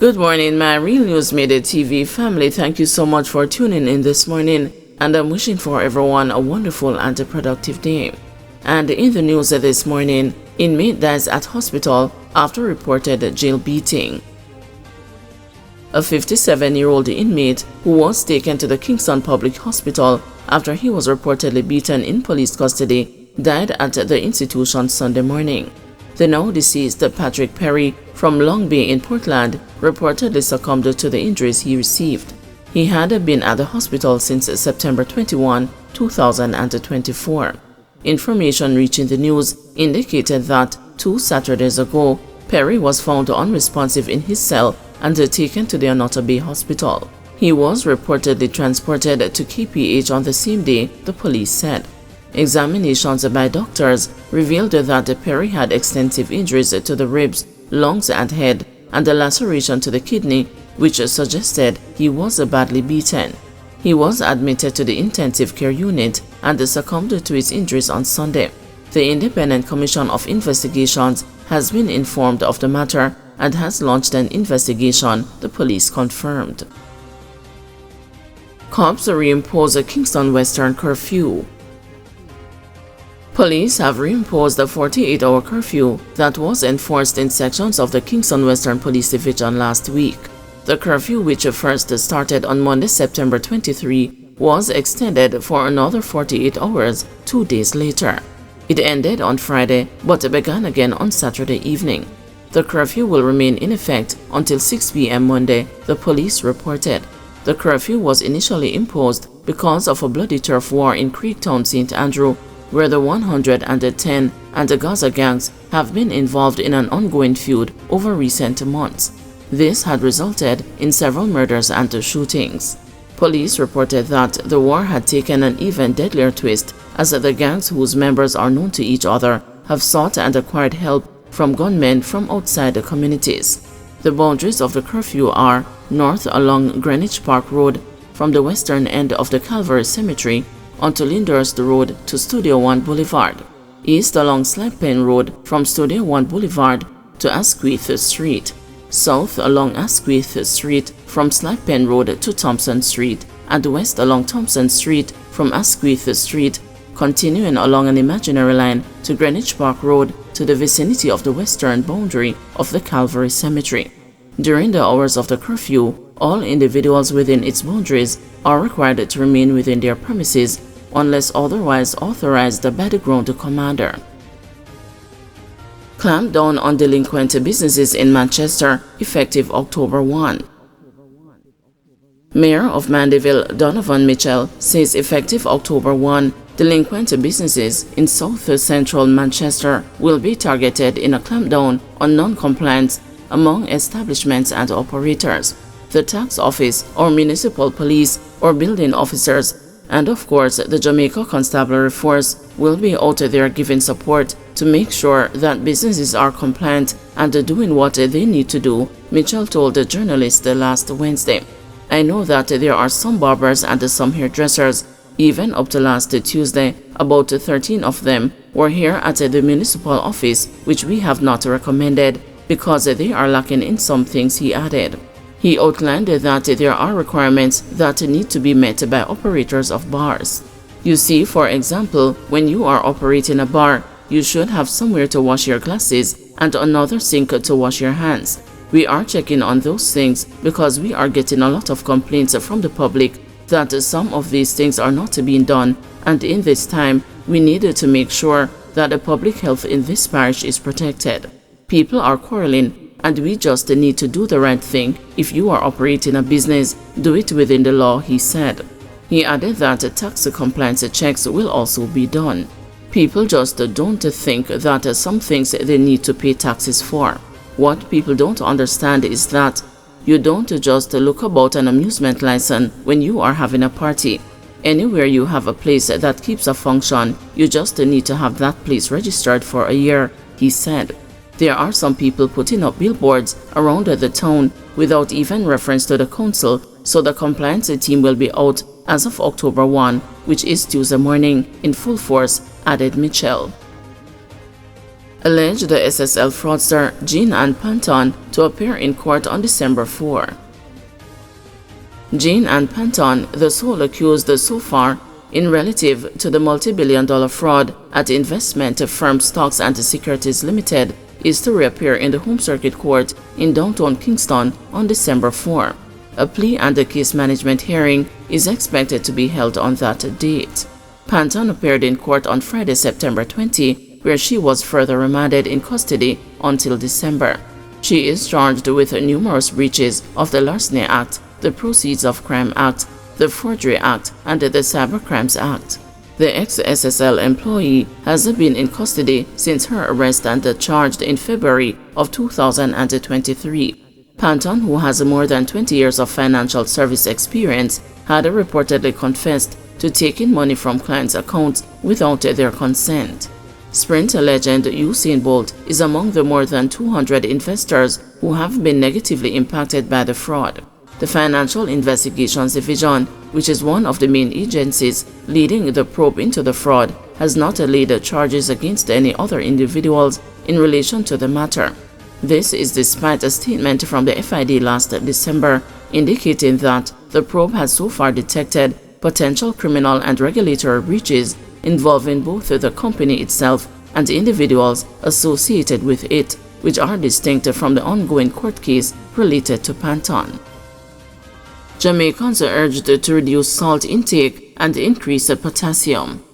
Good morning, my Real News Midday TV family. Thank you so much for tuning in this morning, and I'm wishing for everyone a wonderful and a productive day. And in the news this morning, inmate dies at hospital after reported jail beating. A 57-year-old inmate who was taken to the Kingston Public Hospital after he was reportedly beaten in police custody died at the institution Sunday morning. The now deceased Patrick Perry from Long Bay in Portland reportedly succumbed to the injuries he received. He had been at the hospital since September 21, 2024. Information reaching the news indicated that 2 Saturdays ago, Perry was found unresponsive in his cell and taken to the Anota Bay Hospital. He was reportedly transported to KPH on the same day, the police said. Examinations by doctors revealed that Perry had extensive injuries to the ribs, lungs and head, and a laceration to the kidney, which suggested he was badly beaten. He was admitted to the intensive care unit and succumbed to his injuries on Sunday. The Independent Commission of Investigations has been informed of the matter and has launched an investigation, the police confirmed. Cops reimpose a Kingston Western curfew. Police have reimposed the 48-hour curfew that was enforced in sections of the Kingston Western Police Division last week. The curfew, which first started on Monday, September 23, was extended for another 48 hours 2 days later. It ended on Friday but began again on Saturday evening. The curfew will remain in effect until 6 p.m. Monday, the police reported. The curfew was initially imposed because of a bloody turf war in Creektown, St. Andrew, where the 110 and the Gaza gangs have been involved in an ongoing feud over recent months. This had resulted in several murders and shootings. Police reported that the war had taken an even deadlier twist as the gangs, whose members are known to each other, have sought and acquired help from gunmen from outside the communities. The boundaries of the curfew are north along Greenwich Park Road from the western end of the Calvary Cemetery onto Lyndhurst Road to Studio One Boulevard, east along Slappen Road from Studio One Boulevard to Asquith Street, south along Asquith Street from Slappen Road to Thompson Street, and west along Thompson Street from Asquith Street, continuing along an imaginary line to Greenwich Park Road to the vicinity of the western boundary of the Calvary Cemetery. During the hours of the curfew, all individuals within its boundaries are required to remain within their premises unless otherwise authorized by the ground commander. Clampdown on delinquent businesses in Manchester, effective October 1. Mayor of Mandeville, Donovan Mitchell, says effective October 1, delinquent businesses in south-central Manchester will be targeted in a clampdown on non-compliance among establishments and operators. The tax office or municipal police or building officers and of course the Jamaica Constabulary Force will be out there giving support to make sure that businesses are compliant and doing what they need to do, Mitchell told the journalist last Wednesday. I know that there are some barbers and some hairdressers. Even up to last Tuesday, about 13 of them were here at the municipal office, which we have not recommended because they are lacking in some things, he added. He outlined that there are requirements that need to be met by operators of bars. You see, for example, when you are operating a bar, you should have somewhere to wash your glasses and another sink to wash your hands. We are checking on those things because we are getting a lot of complaints from the public that some of these things are not being done, and in this time, we needed to make sure that the public health in this parish is protected. People are quarreling, and we just need to do the right thing. If you are operating a business, do it within the law, he said. He added that tax compliance checks will also be done. People just don't think that some things they need to pay taxes for. What people don't understand is that you don't just look about an amusement license when you are having a party. Anywhere you have a place that keeps a function, you just need to have that place registered for a year, he said. There are some people putting up billboards around the town without even reference to the council, so the compliance team will be out as of October 1, which is Tuesday morning, in full force, added Mitchell. alleged the SSL fraudster Jean Ann Panton to appear in court on December 4. Jean Ann Panton, the sole accused so far in relative to the multi-billion-dollar fraud at investment firm Stocks and Securities Limited, is to reappear in the Home Circuit Court in downtown Kingston on December 4. A plea and a case management hearing is expected to be held on that date. Panton appeared in court on Friday, September 20, where she was further remanded in custody until December. She is charged with numerous breaches of the Larceny Act, the Proceeds of Crime Act, the Forgery Act, and the Cybercrimes Act. The ex-SSL employee has been in custody since her arrest and charged in February of 2023. Panton, who has more than 20 years of financial service experience, had reportedly confessed to taking money from clients' accounts without their consent. Sprint legend Usain Bolt is among the more than 200 investors who have been negatively impacted by the fraud. The Financial Investigations Division, which is one of the main agencies leading the probe into the fraud, has not laid charges against any other individuals in relation to the matter. This is despite a statement from the FID last December indicating that the probe has so far detected potential criminal and regulatory breaches involving both the company itself and individuals associated with it, which are distinct from the ongoing court case related to Panton. Jamaicans are urged to reduce salt intake and increase potassium.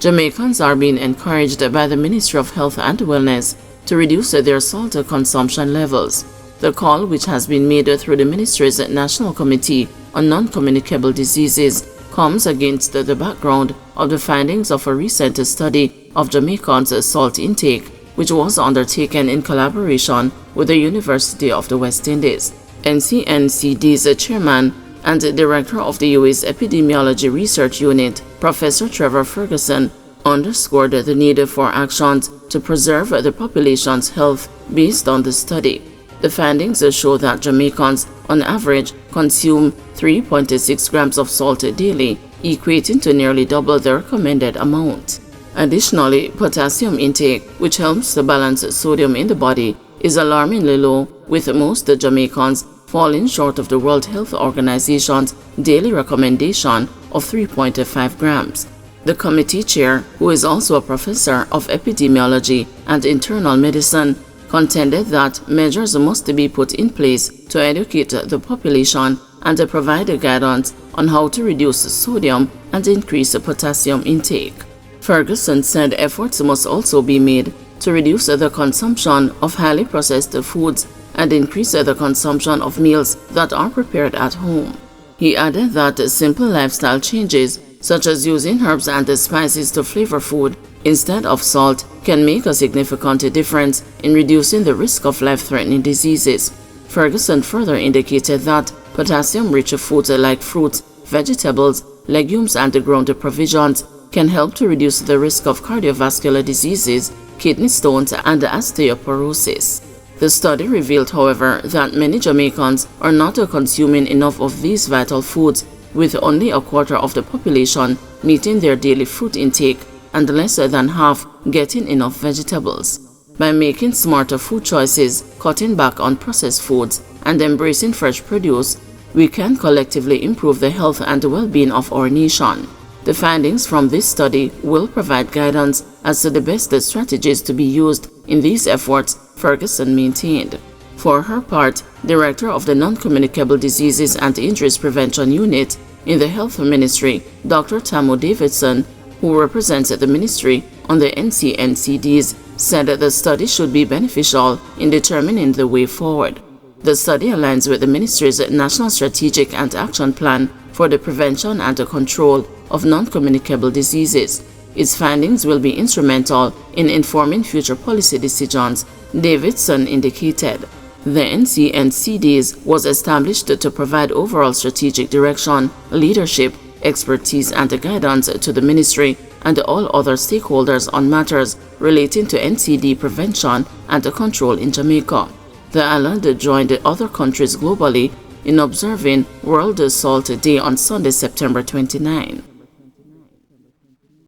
Jamaicans are being encouraged by the Ministry of Health and Wellness to reduce their salt consumption levels. The call, which has been made through the Ministry's National Committee on Non-Communicable Diseases, comes against the background of the findings of a recent study of Jamaicans' salt intake, which was undertaken in collaboration with the University of the West Indies. NCNCD's chairman and director of the UAE's Epidemiology Research Unit, Professor Trevor Ferguson, underscored the need for actions to preserve the population's health based on the study. The findings show that Jamaicans, on average, consume 3.6 grams of salt daily, equating to nearly double the recommended amount. Additionally, potassium intake, which helps to balance sodium in the body, is alarmingly low, with most Jamaicans falling short of the World Health Organization's daily recommendation of 3.5 grams. The committee chair, who is also a professor of epidemiology and internal medicine, contended that measures must be put in place to educate the population and provide guidance on how to reduce sodium and increase potassium intake. Ferguson said efforts must also be made to reduce the consumption of highly processed foods and increase the consumption of meals that are prepared at home. He added that simple lifestyle changes, such as using herbs and spices to flavor food instead of salt, can make a significant difference in reducing the risk of life-threatening diseases. Ferguson further indicated that potassium-rich foods like fruits, vegetables, legumes, and ground provisions can help to reduce the risk of cardiovascular diseases, kidney stones, and osteoporosis. The study revealed, however, that many Jamaicans are not consuming enough of these vital foods, with only a quarter of the population meeting their daily fruit intake and less than half getting enough vegetables. By making smarter food choices, cutting back on processed foods, and embracing fresh produce, we can collectively improve the health and well-being of our nation. The findings from this study will provide guidance as to the best strategies to be used in these efforts, Ferguson maintained. For her part, Director of the Non-Communicable Diseases and Injuries Prevention Unit in the Health Ministry, Dr. Tamu Davidson, who represents the ministry on the NCNCDs, said that the study should be beneficial in determining the way forward. The study aligns with the ministry's National Strategic and Action Plan for the Prevention and Control of Non-Communicable Diseases. Its findings will be instrumental in informing future policy decisions, Davidson indicated. The NCNCDs was established to provide overall strategic direction, leadership, expertise, and guidance to the ministry and all other stakeholders on matters relating to NCD prevention and control in Jamaica. The island joined other countries globally in observing World Salt Day on Sunday, September 29.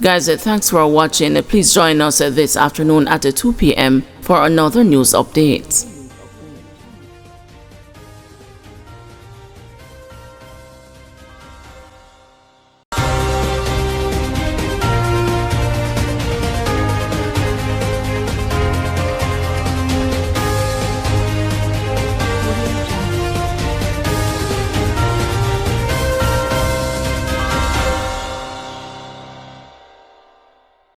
Guys, thanks for watching. Please join us this afternoon at 2 p.m. for another news update.